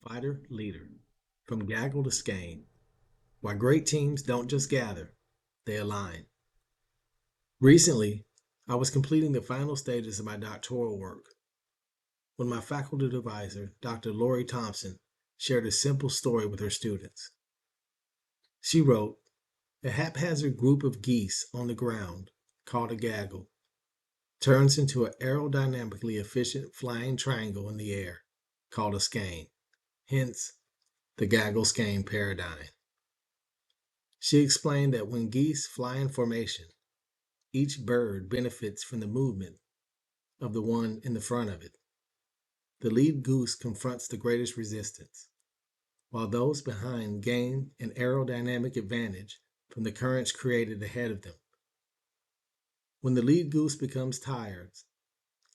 Fighter Leader, from Gaggle to Skein. Why great teams don't just gather, they align. Recently, I was completing the final stages of my doctoral work when my faculty advisor, Dr. Laurie Thompson, shared a simple story with her students. She wrote, a haphazard group of geese on the ground, called a gaggle, turns into an aerodynamically efficient flying triangle in the air, called a skein, hence the gaggle-skein paradigm. She explained that when geese fly in formation, each bird benefits from the movement of the one in the front of it. The lead goose confronts the greatest resistance, while those behind gain an aerodynamic advantage from the currents created ahead of them. When the lead goose becomes tired,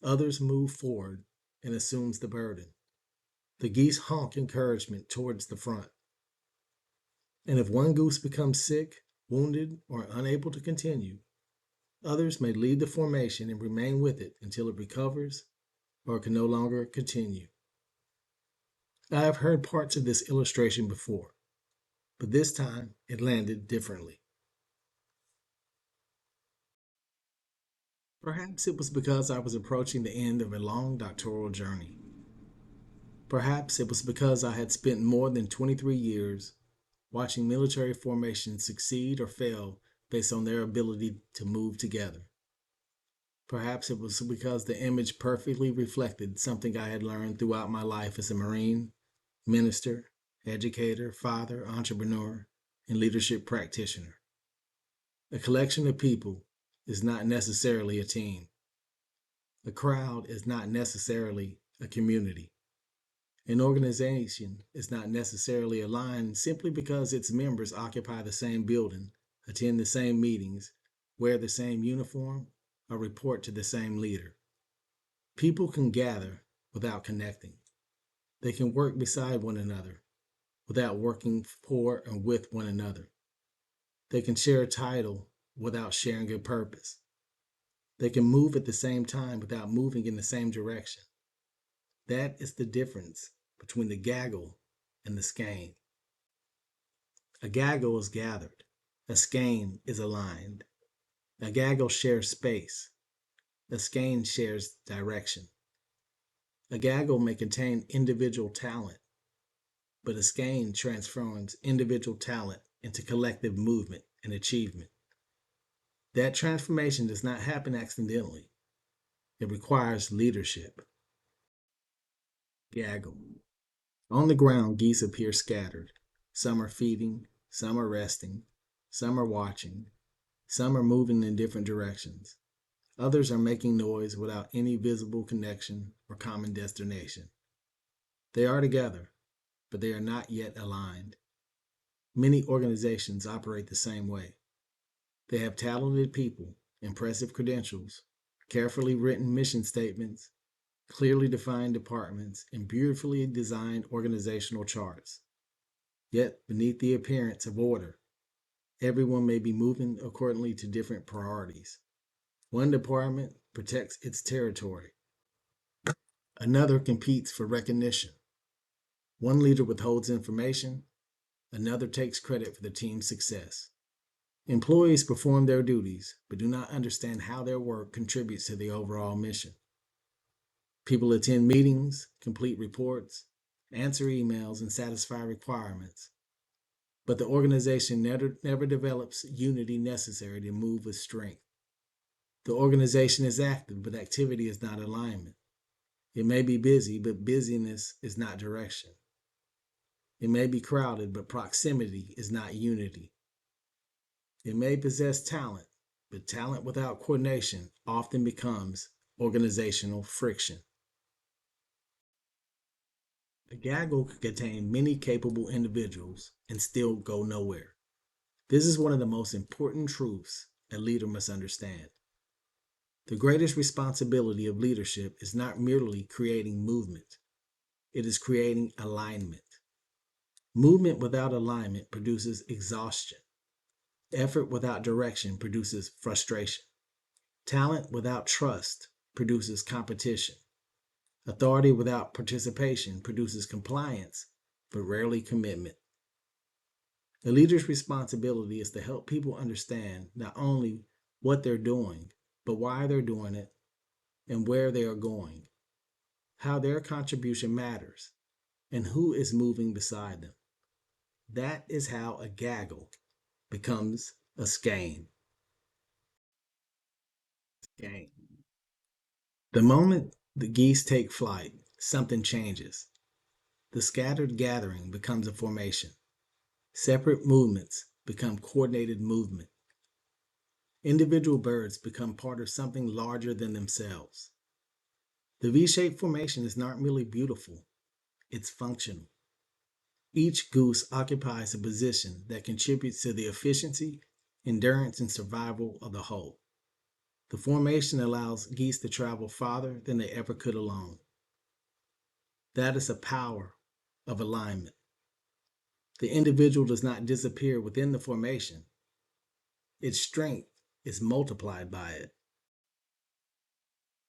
others move forward and assumes the burden. The geese honk encouragement towards the front. And if one goose becomes sick, wounded, or unable to continue, others may lead the formation and remain with it until it recovers or can no longer continue. I have heard parts of this illustration before, but this time it landed differently. Perhaps it was because I was approaching the end of a long doctoral journey. Perhaps it was because I had spent more than 23 years watching military formations succeed or fail based on their ability to move together. Perhaps it was because the image perfectly reflected something I had learned throughout my life as a Marine, minister, educator, father, entrepreneur, and leadership practitioner. A collection of people is not necessarily a team. A crowd is not necessarily a community. An organization is not necessarily aligned simply because its members occupy the same building, attend the same meetings, wear the same uniform, or report to the same leader. People can gather without connecting. They can work beside one another without working for and with one another. They can share a title without sharing a purpose. They can move at the same time without moving in the same direction. That is the difference between the gaggle and the skein. A gaggle is gathered. A skein is aligned. A gaggle shares space. A skein shares direction. A gaggle may contain individual talent, but a skein transforms individual talent into collective movement and achievement. That transformation does not happen accidentally. It requires leadership. Gaggle. On the ground, geese appear scattered. Some are feeding, some are resting, some are watching, some are moving in different directions. Others are making noise without any visible connection or common destination. They are together, but they are not yet aligned. Many organizations operate the same way. They have talented people, impressive credentials, carefully written mission statements, clearly defined departments, and beautifully designed organizational charts. Yet, beneath the appearance of order, everyone may be moving accordingly to different priorities. One department protects its territory. Another competes for recognition. One leader withholds information. Another takes credit for the team's success. Employees perform their duties, but do not understand how their work contributes to the overall mission. People attend meetings, complete reports, answer emails, and satisfy requirements. But the organization never develops unity necessary to move with strength. The organization is active, but activity is not alignment. It may be busy, but busyness is not direction. It may be crowded, but proximity is not unity. It may possess talent, but talent without coordination often becomes organizational friction. A gaggle can contain many capable individuals and still go nowhere. This is one of the most important truths a leader must understand. The greatest responsibility of leadership is not merely creating movement, it is creating alignment. Movement without alignment produces exhaustion. Effort without direction produces frustration. Talent without trust produces competition. Authority without participation produces compliance but rarely commitment. A leader's responsibility is to help people understand not only what they're doing, but why they're doing it and where they are going, how their contribution matters, and who is moving beside them. That is how a gaggle becomes a skein. Skein. The moment the geese take flight, something changes. The scattered gathering becomes a formation. Separate movements become coordinated movement. Individual birds become part of something larger than themselves. The V-shaped formation is not merely beautiful, it's functional. Each goose occupies a position that contributes to the efficiency, endurance, and survival of the whole. The formation allows geese to travel farther than they ever could alone. That is the power of alignment. The individual does not disappear within the formation. Its strength is multiplied by it.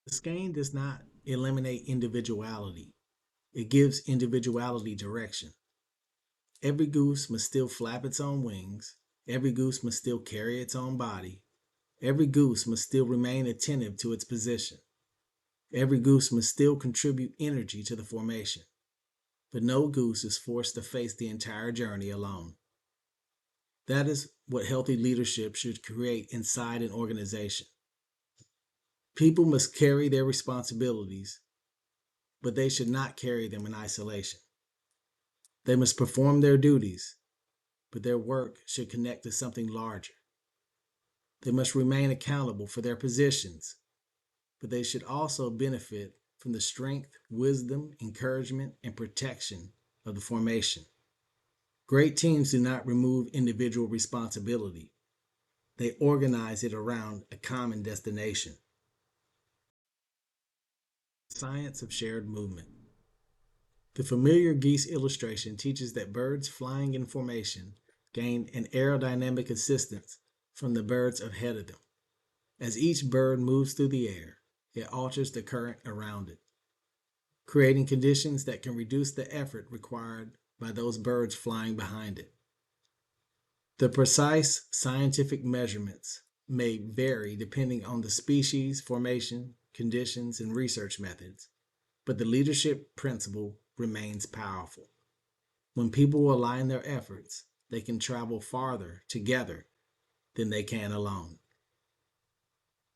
The skein does not eliminate individuality. It gives individuality direction. Every goose must still flap its own wings. Every goose must still carry its own body. Every goose must still remain attentive to its position. Every goose must still contribute energy to the formation. But no goose is forced to face the entire journey alone. That is what healthy leadership should create inside an organization. People must carry their responsibilities, but they should not carry them in isolation. They must perform their duties, but their work should connect to something larger. They must remain accountable for their positions, but they should also benefit from the strength, wisdom, encouragement, and protection of the formation. Great teams do not remove individual responsibility. They organize it around a common destination. Science of shared movement. The familiar geese illustration teaches that birds flying in formation gain an aerodynamic assistance from the birds ahead of them. As each bird moves through the air, it alters the current around it, creating conditions that can reduce the effort required by those birds flying behind it. The precise scientific measurements may vary depending on the species, formation, conditions, and research methods, but the leadership principle remains powerful. When people align their efforts, they can travel farther together than they can alone.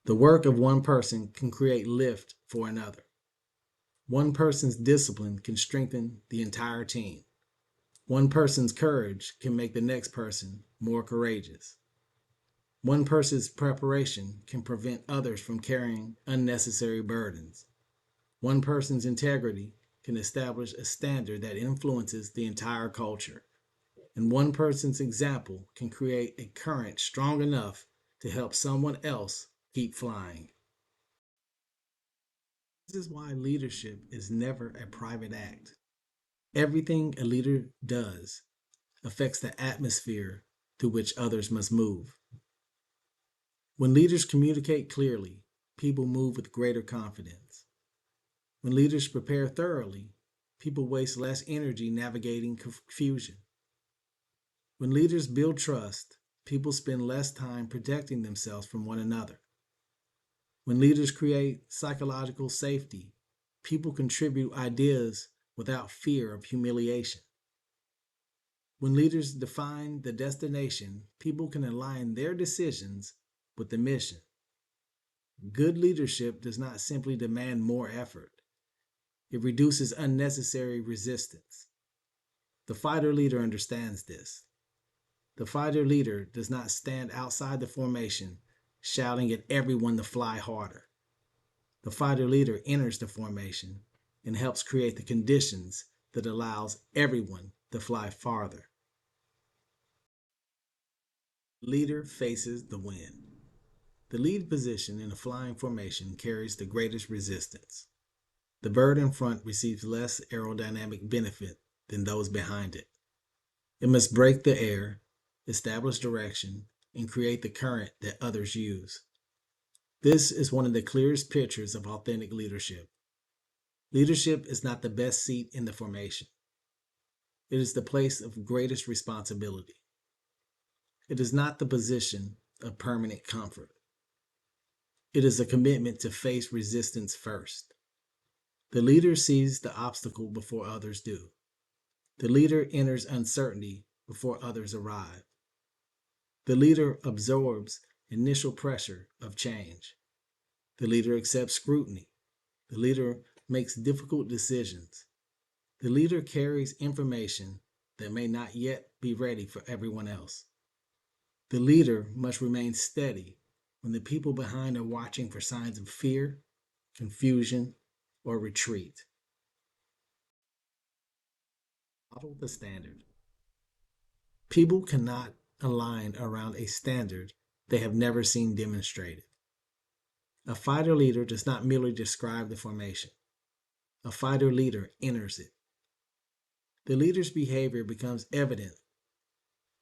The work of one person can create lift for another. One person's discipline can strengthen the entire team. One person's courage can make the next person more courageous. One person's preparation can prevent others from carrying unnecessary burdens. One person's integrity can establish a standard that influences the entire culture. And one person's example can create a current strong enough to help someone else keep flying. This is why leadership is never a private act. Everything a leader does affects the atmosphere through which others must move. When leaders communicate clearly, people move with greater confidence. When leaders prepare thoroughly, people waste less energy navigating confusion. When leaders build trust, people spend less time protecting themselves from one another. When leaders create psychological safety, people contribute ideas without fear of humiliation. When leaders define the destination, people can align their decisions with the mission. Good leadership does not simply demand more effort, it reduces unnecessary resistance. The fighter leader understands this. The fighter leader does not stand outside the formation shouting at everyone to fly harder. The fighter leader enters the formation and helps create the conditions that allows everyone to fly farther. Leader faces the wind. The lead position in a flying formation carries the greatest resistance. The bird in front receives less aerodynamic benefit than those behind it. It must break the air, establish direction, and create the current that others use. This is one of the clearest pictures of authentic leadership. Leadership is not the best seat in the formation. It is the place of greatest responsibility. It is not the position of permanent comfort. It is a commitment to face resistance first. The leader sees the obstacle before others do. The leader enters uncertainty before others arrive. The leader absorbs initial pressure of change. The leader accepts scrutiny. The leader makes difficult decisions. The leader carries information that may not yet be ready for everyone else. The leader must remain steady when the people behind are watching for signs of fear, confusion, or retreat. Model the standard. People cannot align around a standard they have never seen demonstrated. A fighter leader does not merely describe the formation. A fighter leader enters it. The leader's behavior becomes evident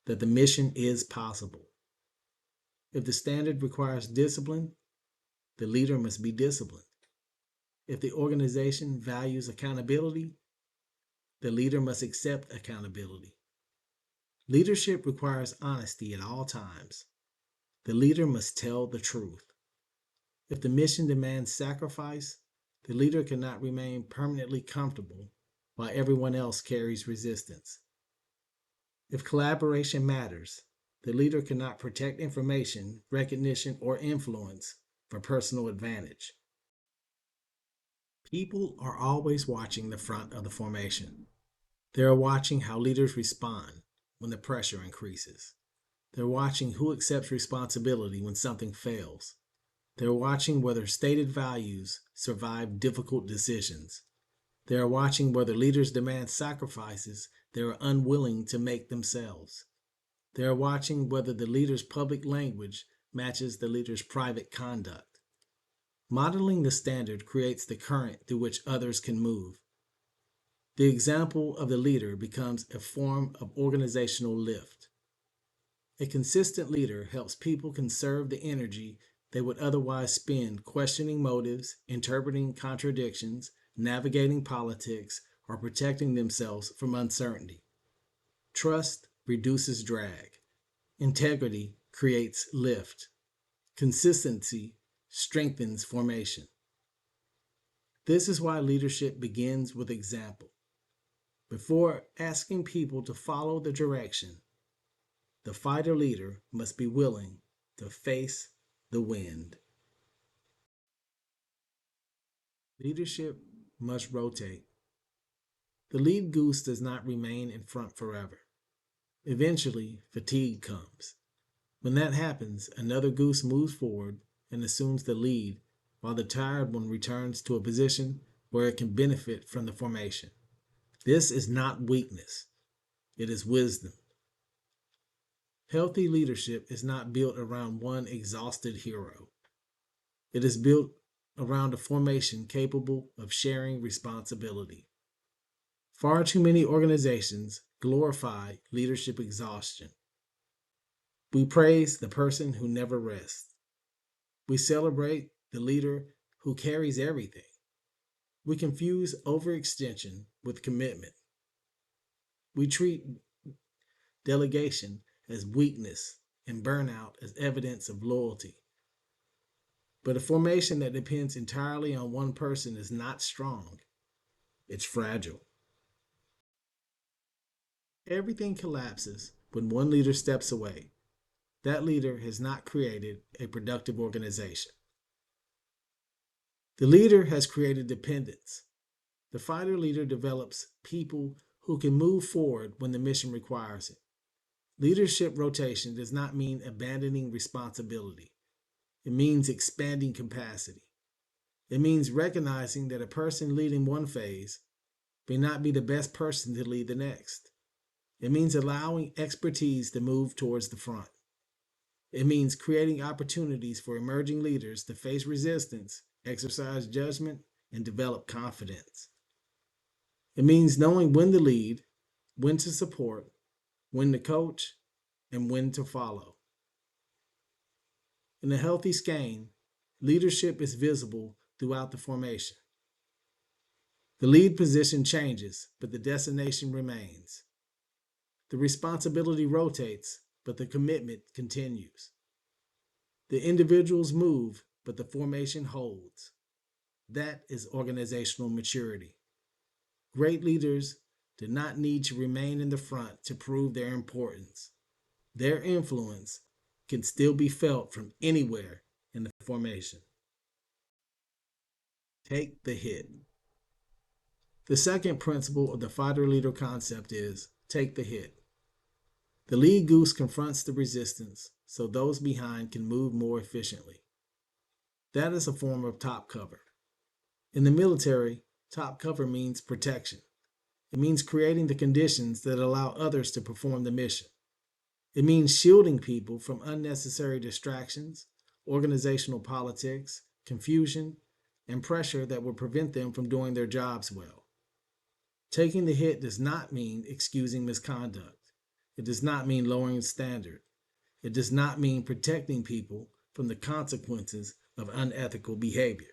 that the mission is possible. If the standard requires discipline, the leader must be disciplined. If the organization values accountability, the leader must accept accountability. Leadership requires honesty at all times. The leader must tell the truth. If the mission demands sacrifice, the leader cannot remain permanently comfortable while everyone else carries resistance. If collaboration matters, the leader cannot protect information, recognition, or influence for personal advantage. People are always watching the front of the formation. They are watching how leaders respond when the pressure increases. They're watching who accepts responsibility when something fails. They're watching whether stated values survive difficult decisions. They are watching whether leaders demand sacrifices they are unwilling to make themselves. They are watching whether the leader's public language matches the leader's private conduct. Modeling the standard creates the current through which others can move. The example of the leader becomes a form of organizational lift. A consistent leader helps people conserve the energy they would otherwise spend questioning motives, interpreting contradictions, navigating politics, or protecting themselves from uncertainty. Trust reduces drag. Integrity creates lift. Consistency strengthens formation. This is why leadership begins with example. Before asking people to follow the direction, the fighter leader must be willing to face the wind. Leadership must rotate. The lead goose does not remain in front forever. Eventually, fatigue comes. When that happens, another goose moves forward and assumes the lead, while the tired one returns to a position where it can benefit from the formation. This is not weakness, it is wisdom. Healthy leadership is not built around one exhausted hero. It is built around a formation capable of sharing responsibility. Far too many organizations glorify leadership exhaustion. We praise the person who never rests. We celebrate the leader who carries everything. We confuse overextension with commitment. We treat delegation as weakness and burnout as evidence of loyalty. But a formation that depends entirely on one person is not strong, it's fragile. Everything collapses when one leader steps away. That leader has not created a productive organization. The leader has created dependence. The fighter leader develops people who can move forward when the mission requires it. Leadership rotation does not mean abandoning responsibility. It means expanding capacity. It means recognizing that a person leading one phase may not be the best person to lead the next. It means allowing expertise to move towards the front. It means creating opportunities for emerging leaders to face resistance, exercise judgment, and develop confidence. It means knowing when to lead, when to support, when to coach, and when to follow. In a healthy skein, leadership is visible throughout the formation. The lead position changes, but the destination remains. The responsibility rotates, but the commitment continues. The individuals move, but the formation holds. That is organizational maturity. Great leaders do not need to remain in the front to prove their importance. Their influence can still be felt from anywhere in the formation. Take the hit. The second principle of the fighter leader concept is take the hit. The lead goose confronts the resistance so those behind can move more efficiently. That is a form of top cover. In the military, top cover means protection. It means creating the conditions that allow others to perform the mission. It means shielding people from unnecessary distractions, organizational politics, confusion, and pressure that would prevent them from doing their jobs well. Taking the hit does not mean excusing misconduct. It does not mean lowering the standard. It does not mean protecting people from the consequences of unethical behavior.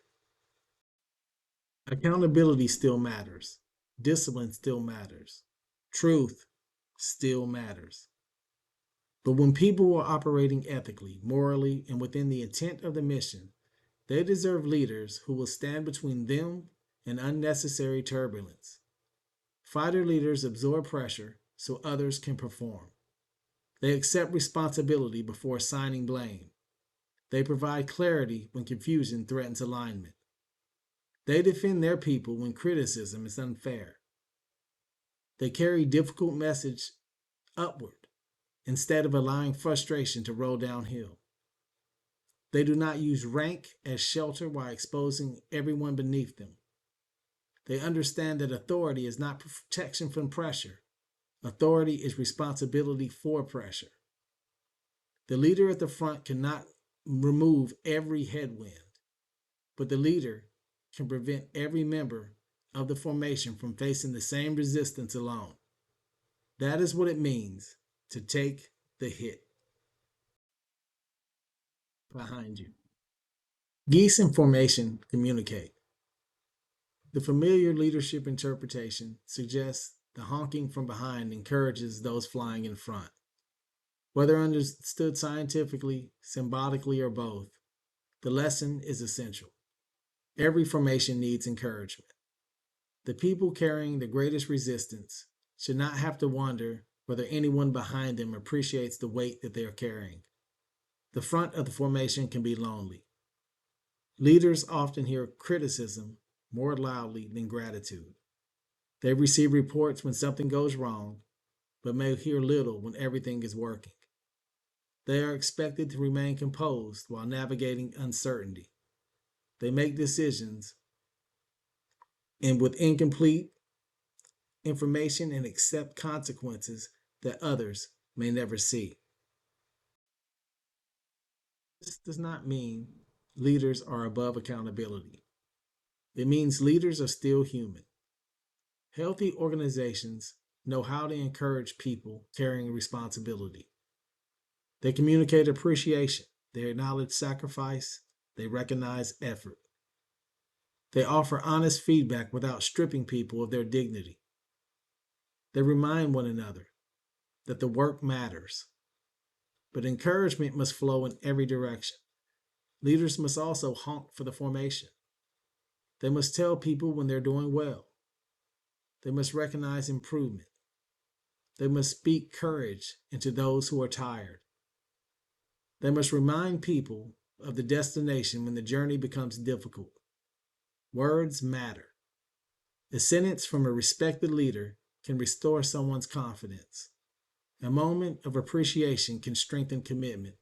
Accountability still matters. Discipline still matters. Truth still matters. But when people are operating ethically, morally, and within the intent of the mission, they deserve leaders who will stand between them and unnecessary turbulence. Fighter leaders absorb pressure so others can perform. They accept responsibility before assigning blame. They provide clarity when confusion threatens alignment. They defend their people when criticism is unfair. They carry difficult message upward instead of allowing frustration to roll downhill. They do not use rank as shelter while exposing everyone beneath them. They understand that authority is not protection from pressure. Authority is responsibility for pressure. The leader at the front cannot remove every headwind, but the leader can prevent every member of the formation from facing the same resistance alone. That is what it means to take the hit. Behind you. Geese in formation communicate. The familiar leadership interpretation suggests the honking from behind encourages those flying in front. Whether understood scientifically, symbolically, or both, the lesson is essential. Every formation needs encouragement. The people carrying the greatest resistance should not have to wonder whether anyone behind them appreciates the weight that they are carrying. The front of the formation can be lonely. Leaders often hear criticism more loudly than gratitude. They receive reports when something goes wrong, but may hear little when everything is working. They are expected to remain composed while navigating uncertainty. They make decisions and with incomplete information and accept consequences that others may never see. This does not mean leaders are above accountability. It means leaders are still human. Healthy organizations know how to encourage people carrying responsibility. They communicate appreciation, they acknowledge sacrifice, they recognize effort. They offer honest feedback without stripping people of their dignity. They remind one another that the work matters. But encouragement must flow in every direction. Leaders must also honk for the formation. They must tell people when they're doing well. They must recognize improvement. They must speak courage into those who are tired. They must remind people of the destination when the journey becomes difficult. Words matter. A sentence from a respected leader can restore someone's confidence. A moment of appreciation can strengthen commitment.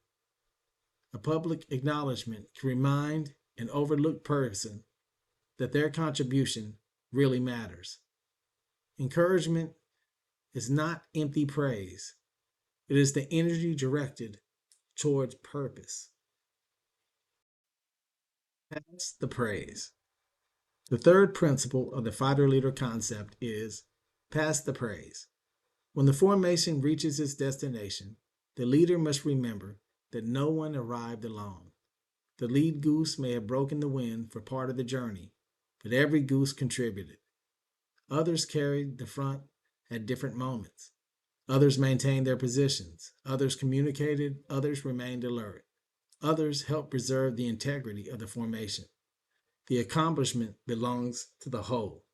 A public acknowledgement can remind an overlooked person that their contribution really matters. Encouragement is not empty praise. It is the energy directed towards purpose. Pass the praise. The third principle of the fighter leader concept is pass the praise. When the formation reaches its destination, the leader must remember that no one arrived alone. The lead goose may have broken the wind for part of the journey, but every goose contributed. Others carried the front at different moments. Others maintained their positions. Others communicated. Others remained alert. Others helped preserve the integrity of the formation. The accomplishment belongs to the whole.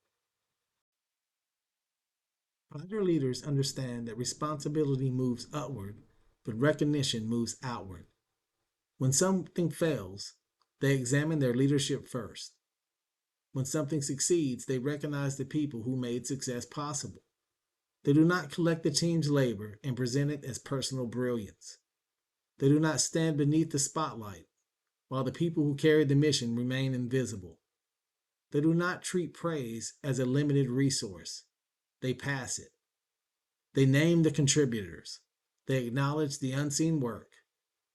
Fighter leaders understand that responsibility moves upward, but recognition moves outward. When something fails, they examine their leadership first. When something succeeds, they recognize the people who made success possible. They do not collect the team's labor and present it as personal brilliance. They do not stand beneath the spotlight, while the people who carried the mission remain invisible. They do not treat praise as a limited resource. They pass it. They name the contributors. They acknowledge the unseen work.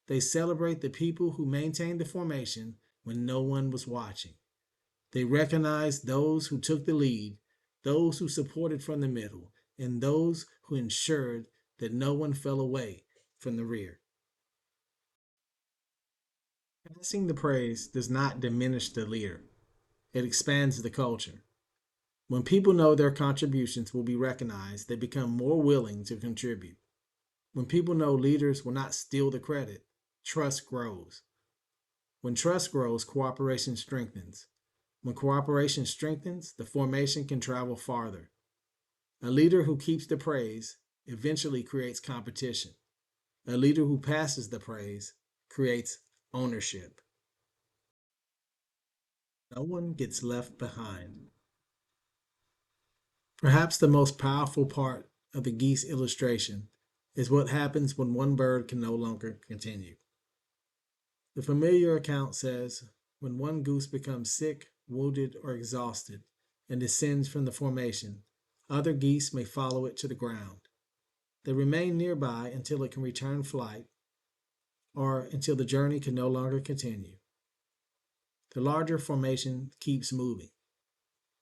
They celebrate the people who maintained the formation when no one was watching. They recognize those who took the lead, those who supported from the middle, and those who ensured that no one fell away from the rear. Passing the praise does not diminish the leader, it expands the culture. When people know their contributions will be recognized, they become more willing to contribute. When people know leaders will not steal the credit, trust grows. When trust grows, cooperation strengthens. When cooperation strengthens, the formation can travel farther. A leader who keeps the praise eventually creates competition. A leader who passes the praise creates ownership. No one gets left behind. Perhaps the most powerful part of the geese illustration is what happens when one bird can no longer continue. The familiar account says when one goose becomes sick, wounded, or exhausted and descends from the formation, other geese may follow it to the ground. They remain nearby until it can return flight or until the journey can no longer continue. The larger formation keeps moving,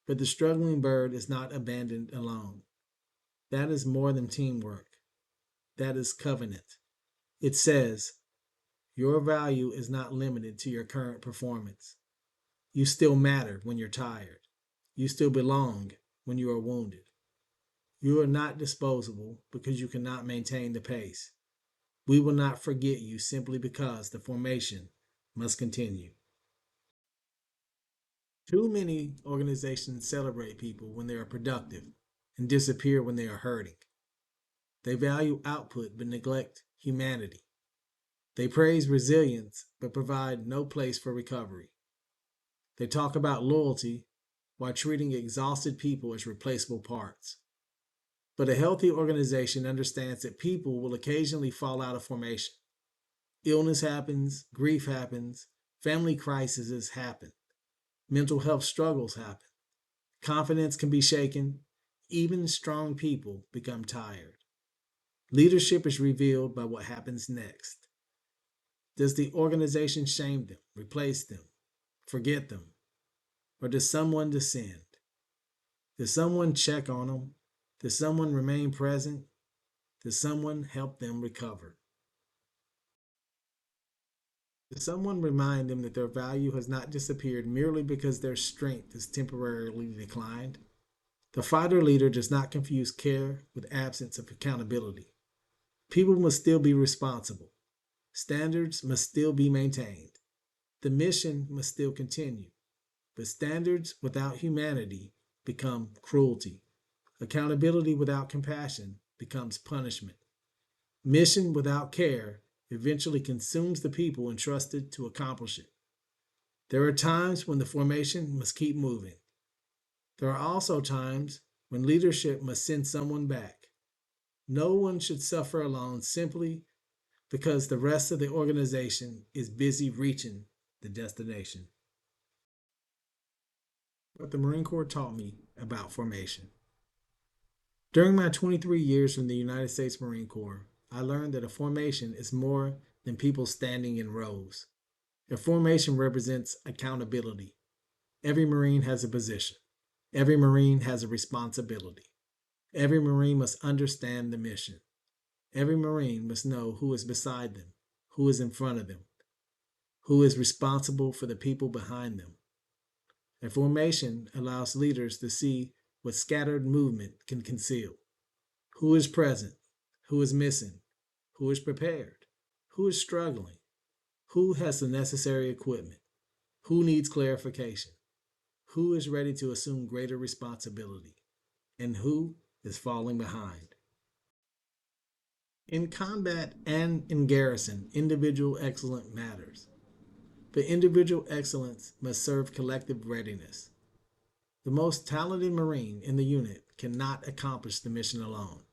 but the struggling bird is not abandoned alone. That is more than teamwork. That is covenant. It says, your value is not limited to your current performance. You still matter when you're tired. You still belong when you are wounded. You are not disposable because you cannot maintain the pace. We will not forget you simply because the formation must continue. Too many organizations celebrate people when they are productive and disappear when they are hurting. They value output but neglect humanity. They praise resilience but provide no place for recovery. They talk about loyalty while treating exhausted people as replaceable parts. But a healthy organization understands that people will occasionally fall out of formation. Illness happens, grief happens, family crises happen, mental health struggles happen, confidence can be shaken, even strong people become tired. Leadership is revealed by what happens next. Does the organization shame them, replace them, forget them? Or does someone descend? Does someone check on them? Does someone remain present? Does someone help them recover? Does someone remind them that their value has not disappeared merely because their strength has temporarily declined? The fighter leader does not confuse care with absence of accountability. People must still be responsible. Standards must still be maintained. The mission must still continue. But standards without humanity become cruelty. Accountability without compassion becomes punishment. Mission without care eventually consumes the people entrusted to accomplish it. There are times when the formation must keep moving. There are also times when leadership must send someone back. No one should suffer alone simply because the rest of the organization is busy reaching the destination. What the Marine Corps taught me about formation. During my 23 years in the United States Marine Corps, I learned that a formation is more than people standing in rows. A formation represents accountability. Every Marine has a position. Every Marine has a responsibility. Every Marine must understand the mission. Every Marine must know who is beside them, who is in front of them, who is responsible for the people behind them. A formation allows leaders to see what scattered movement can conceal. Who is present? Who is missing? Who is prepared? Who is struggling? Who has the necessary equipment? Who needs clarification? Who is ready to assume greater responsibility? And who is falling behind? In combat and in garrison, individual excellence matters. But individual excellence must serve collective readiness. The most talented Marine in the unit cannot accomplish the mission alone.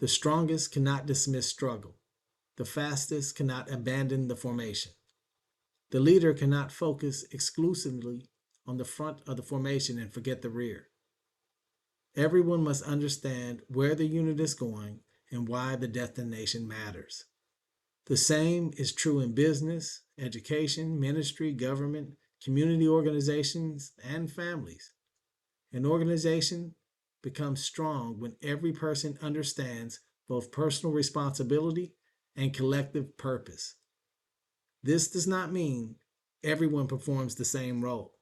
The strongest cannot dismiss struggle. The fastest cannot abandon the formation. The leader cannot focus exclusively on the front of the formation and forget the rear. Everyone must understand where the unit is going and why the destination matters. The same is true in business, education, ministry, government, community organizations, and families. An organization becomes strong when every person understands both personal responsibility and collective purpose. This does not mean everyone performs the same role.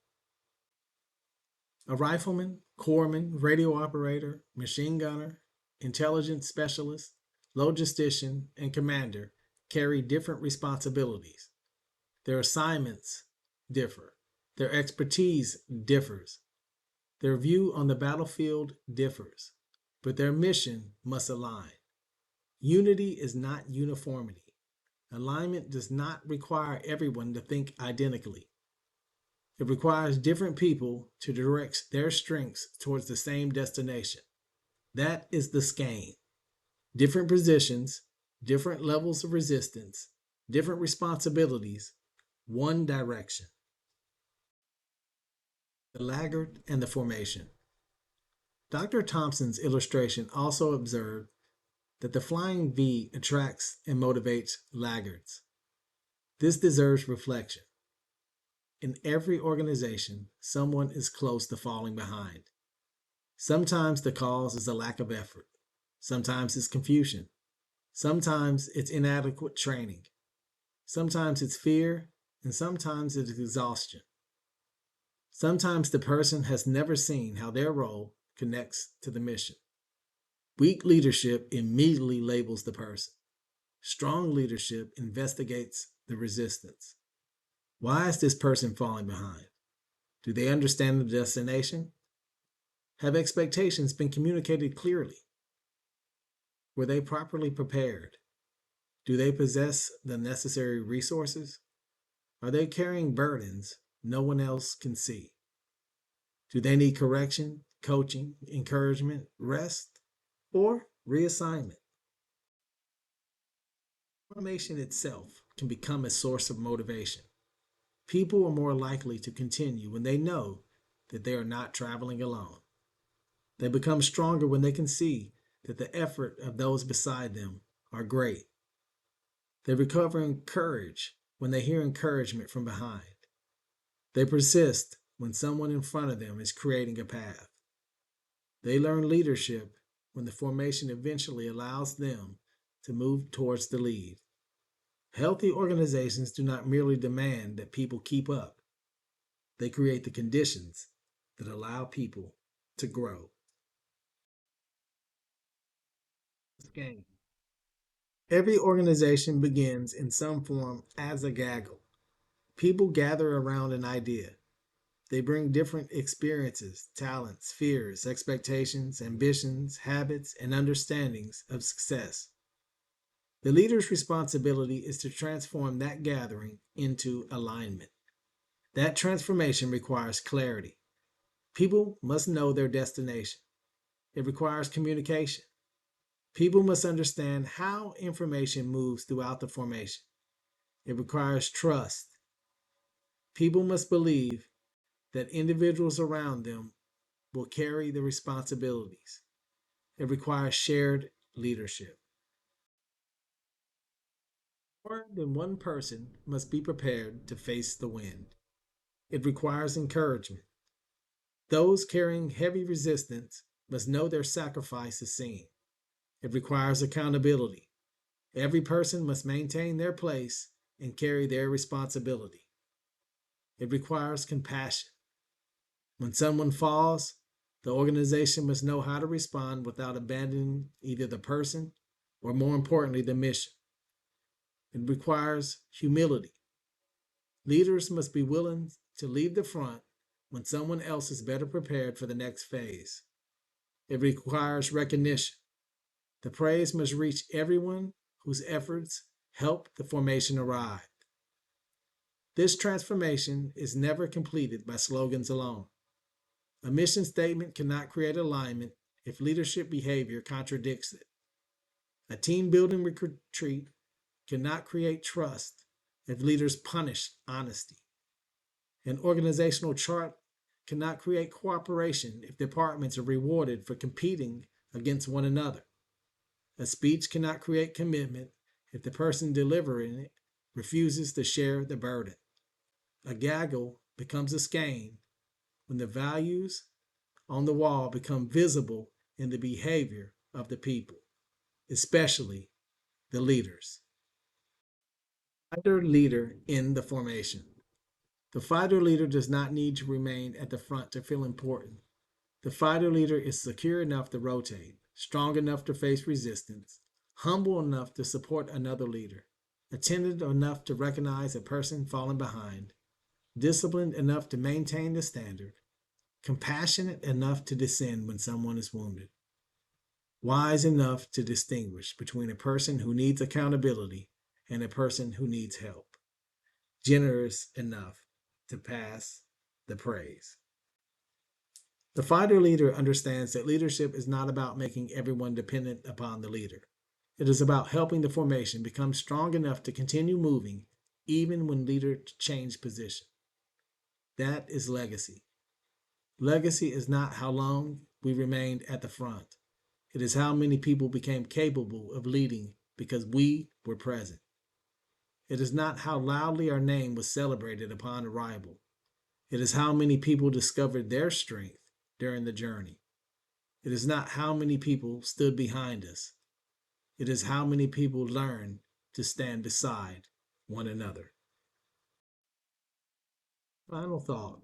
A rifleman, corpsman, radio operator, machine gunner, intelligence specialist, logistician, and commander carry different responsibilities. Their assignments differ. Their expertise differs. Their view on the battlefield differs, but their mission must align. Unity is not uniformity. Alignment does not require everyone to think identically. It requires different people to direct their strengths towards the same destination. That is the skein. Different positions, different levels of resistance, different responsibilities, one direction. The laggard and the formation. Dr. Thompson's illustration also observed that the flying V attracts and motivates laggards. This deserves reflection. In every organization, someone is close to falling behind. Sometimes the cause is a lack of effort. Sometimes it's confusion. Sometimes it's inadequate training. Sometimes it's fear, and sometimes it's exhaustion. Sometimes the person has never seen how their role connects to the mission. Weak leadership immediately labels the person. Strong leadership investigates the resistance. Why is this person falling behind? Do they understand the destination? Have expectations been communicated clearly? Were they properly prepared? Do they possess the necessary resources? Are they carrying burdens no one else can see? Do they need correction, coaching, encouragement, rest, or reassignment? Automation itself can become a source of motivation. People are more likely to continue when they know that they are not traveling alone. They become stronger when they can see that the effort of those beside them are great. They recover in courage when they hear encouragement from behind. They persist when someone in front of them is creating a path. They learn leadership when the formation eventually allows them to move towards the lead. Healthy organizations do not merely demand that people keep up, they create the conditions that allow people to grow. Skein. Every organization begins in some form as a gaggle. People gather around an idea. They bring different experiences, talents, fears, expectations, ambitions, habits, and understandings of success. The leader's responsibility is to transform that gathering into alignment. That transformation requires clarity. People must know their destination. It requires communication. People must understand how information moves throughout the formation. It requires trust. People must believe that individuals around them will carry the responsibilities. It requires shared leadership. More than one person must be prepared to face the wind. It requires encouragement. Those carrying heavy resistance must know their sacrifice is seen. It requires accountability. Every person must maintain their place and carry their responsibility. It requires compassion. When someone falls, the organization must know how to respond without abandoning either the person or more importantly, the mission. It requires humility. Leaders must be willing to leave the front when someone else is better prepared for the next phase. It requires recognition. The praise must reach everyone whose efforts helped the formation arrive. This transformation is never completed by slogans alone. A mission statement cannot create alignment if leadership behavior contradicts it. A team building retreat cannot create trust if leaders punish honesty. An organizational chart cannot create cooperation if departments are rewarded for competing against one another. A speech cannot create commitment if the person delivering it refuses to share the burden. A gaggle becomes a skein when the values on the wall become visible in the behavior of the people, especially the leaders. Fighter leader in the formation. The fighter leader does not need to remain at the front to feel important. The fighter leader is secure enough to rotate, strong enough to face resistance, humble enough to support another leader, attentive enough to recognize a person falling behind, disciplined enough to maintain the standard, compassionate enough to descend when someone is wounded, wise enough to distinguish between a person who needs accountability and a person who needs help, generous enough to pass the praise. The fighter leader understands that leadership is not about making everyone dependent upon the leader. It is about helping the formation become strong enough to continue moving even when leaders change position. That is legacy. Legacy is not how long we remained at the front. It is how many people became capable of leading because we were present. It is not how loudly our name was celebrated upon arrival. It is how many people discovered their strength during the journey. It is not how many people stood behind us. It is how many people learned to stand beside one another. Final thought.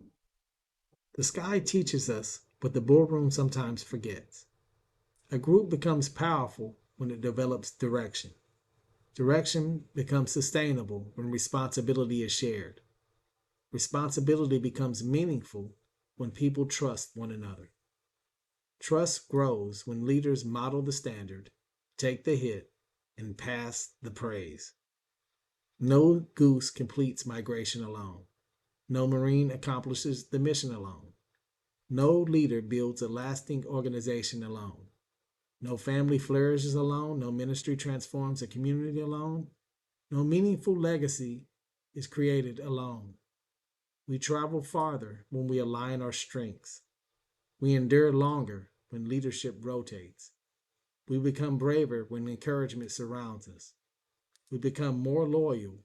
The sky teaches us what the boardroom sometimes forgets. A group becomes powerful when it develops direction. Direction becomes sustainable when responsibility is shared. Responsibility becomes meaningful when people trust one another. Trust grows when leaders model the standard, take the hit, and pass the praise. No goose completes migration alone. No Marine accomplishes the mission alone. No leader builds a lasting organization alone. No family flourishes alone. No ministry transforms a community alone. No meaningful legacy is created alone. We travel farther when we align our strengths. We endure longer when leadership rotates. We become braver when encouragement surrounds us. We become more loyal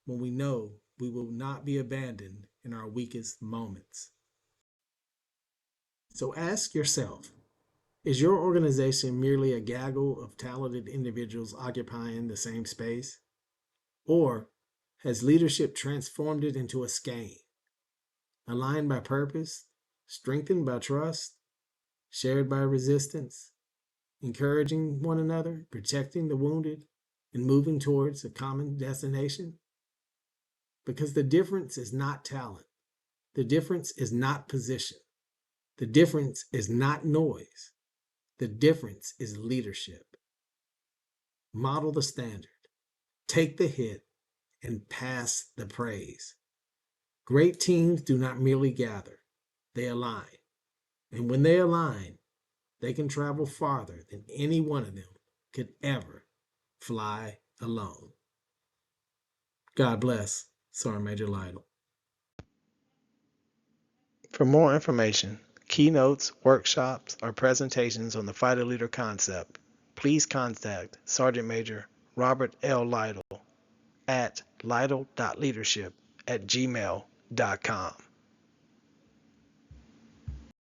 when we know we will not be abandoned in our weakest moments. So ask yourself, is your organization merely a gaggle of talented individuals occupying the same space? Or has leadership transformed it into a skein, aligned by purpose, strengthened by trust, shared by resistance, encouraging one another, protecting the wounded, and moving towards a common destination? Because the difference is not talent. The difference is not position. The difference is not noise. The difference is leadership. Model the standard, take the hit, and pass the praise. Great teams do not merely gather, they align. And when they align, they can travel farther than any one of them could ever fly alone. God bless. Sergeant Major Lytle. For more information, keynotes, workshops, or presentations on the fighter leader concept, please contact Sergeant Major Robert L. Lytle at lytle.leadership@gmail.com.